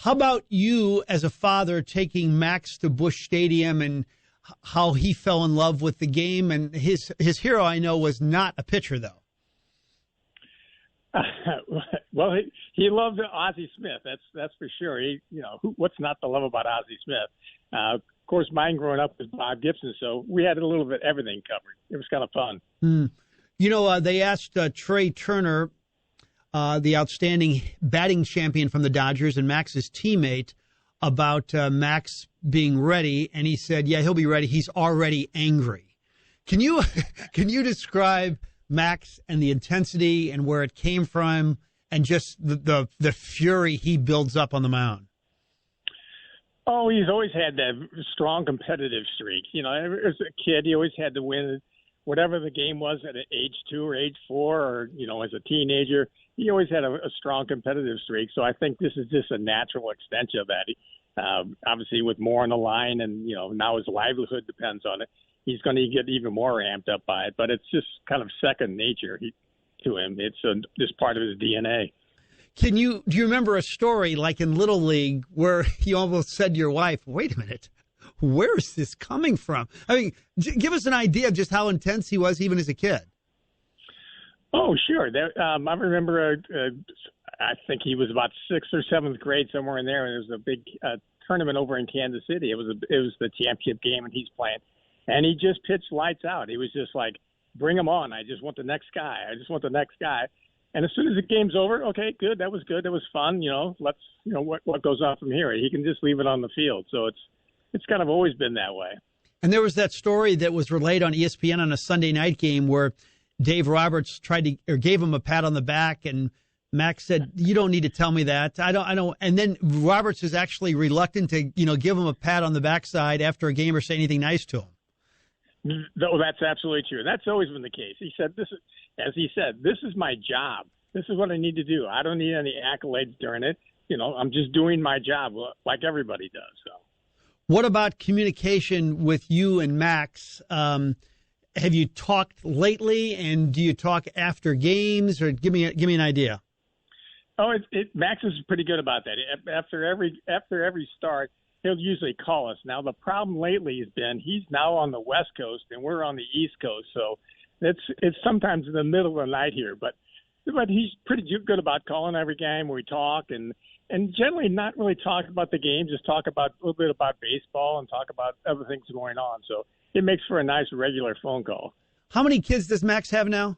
How about you as a father taking Max to Busch Stadium and how he fell in love with the game? And his hero, I know, was not a pitcher, though. Well, he loved Ozzie Smith. That's for sure. What's not to love about Ozzie Smith? Of course, mine growing up was Bob Gibson, so we had a little bit everything covered. It was kind of fun. They asked Trey Turner, the outstanding batting champion from the Dodgers and Max's teammate, about Max being ready, and he said, "Yeah, he'll be ready. He's already angry." Can you describe Max and the intensity and where it came from, and just the fury he builds up on the mound? Oh, he's always had that strong competitive streak. As a kid, he always had to win whatever the game was at age 2 or age 4, or as a teenager. He always had a strong competitive streak. So I think this is just a natural extension of that. Obviously, with more on the line, and now his livelihood depends on it, he's going to get even more amped up by it. But it's just kind of second nature to him. It's just part of his DNA. Do you remember a story like in Little League where you almost said to your wife, "Wait a minute, where is this coming from?" I mean, give us an idea of just how intense he was even as a kid. Oh, sure. I remember, I think he was about 6th or 7th grade, somewhere in there, and there was a big tournament over in Kansas City. It was the championship game, and he's playing. And he just pitched lights out. He was just like, "Bring him on. I just want the next guy. I just want the next guy." And as soon as the game's over, okay, good. That was good. That was fun. What goes on from here? He can just leave it on the field. So it's kind of always been that way. And there was that story that was relayed on ESPN on a Sunday night game where Dave Roberts gave him a pat on the back, and Max said, "You don't need to tell me that. I don't." And then Roberts is actually reluctant to, give him a pat on the backside after a game or say anything nice to him. No, that's absolutely true. That's always been the case. He said, "This is my job. This is what I need to do. I don't need any accolades during it. I'm just doing my job like everybody does." So, what about communication with you and Max? Have you talked lately, and do you talk after games, or give me an idea? Oh, Max is pretty good about that. After every start, he'll usually call us. Now, the problem lately has been he's now on the West Coast and we're on the East Coast, so it's sometimes in the middle of the night here. But he's pretty good about calling every game where we talk, and generally not really talk about the game, just talk about a little bit about baseball and talk about other things going on. So it makes for a nice regular phone call. How many kids does Max have now?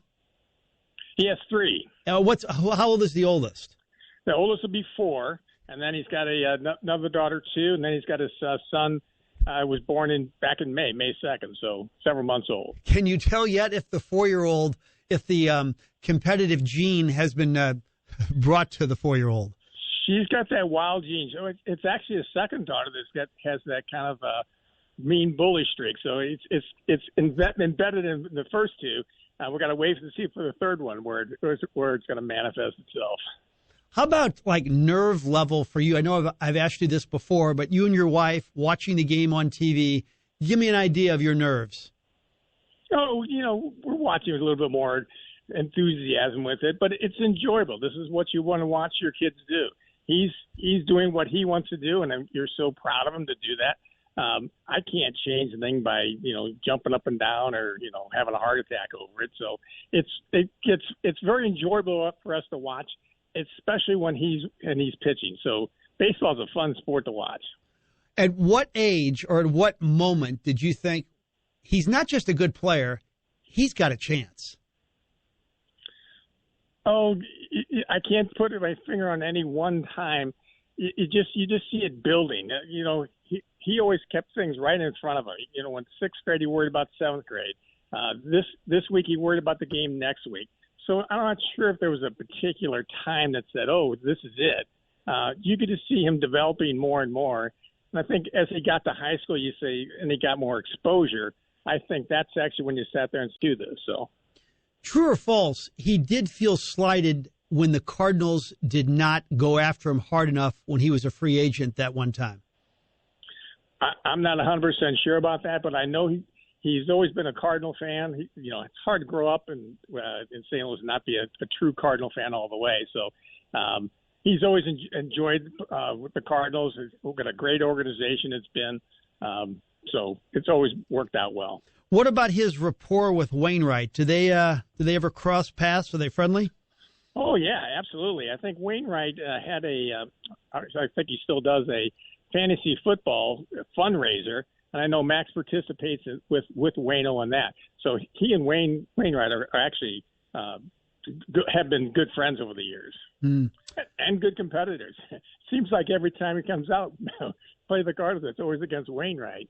He has 3. How old is the oldest? The oldest will be 4, and then he's got another daughter, 2, and then he's got his son was born back in May 2nd, so several months old. Can you tell yet if the 4-year-old, if the competitive gene has been brought to the 4-year-old? She's got that wild gene. So it's actually a second daughter has that kind of mean bully streak. So it's embedded in the first 2. We're going to wait to see for the third one where it's going to manifest itself. How about like nerve level for you? I know I've asked you this before, but you and your wife watching the game on TV, give me an idea of your nerves. Oh, we're watching with a little bit more enthusiasm with it, but it's enjoyable. This is what you want to watch your kids do. He's doing what he wants to do, and you're so proud of him to do that. I can't change the thing by jumping up and down or having a heart attack over it. So it's very enjoyable for us to watch, especially when he's pitching. So baseball is a fun sport to watch. At what age or at what moment did you think he's not just a good player, he's got a chance? Oh, I can't put my finger on any one time. You just see it building. He always kept things right in front of him. When 6th grade, he worried about 7th grade. This week, he worried about the game next week. So I'm not sure if there was a particular time that said, "Oh, this is it." You could just see him developing more and more. And I think as he got to high school, and he got more exposure, I think that's actually when you sat there and do this. So, true or false, he did feel slighted when the Cardinals did not go after him hard enough when he was a free agent that one time. I'm not 100% sure about that, but I know he's always been a Cardinal fan. It's hard to grow up in St. Louis and not be a true Cardinal fan all the way. So he's always enjoyed with the Cardinals. We've got a great organization. It's been so it's always worked out well. What about his rapport with Wainwright? Do they ever cross paths? Are they friendly? Oh yeah, absolutely. I think Wainwright had I think he still does a fantasy football fundraiser, and I know Max participates with Wayno on that. So he and Wainwright are actually have been good friends over the years, and good competitors. Seems like every time he comes out, play the Cardinals, it's always against Wainwright.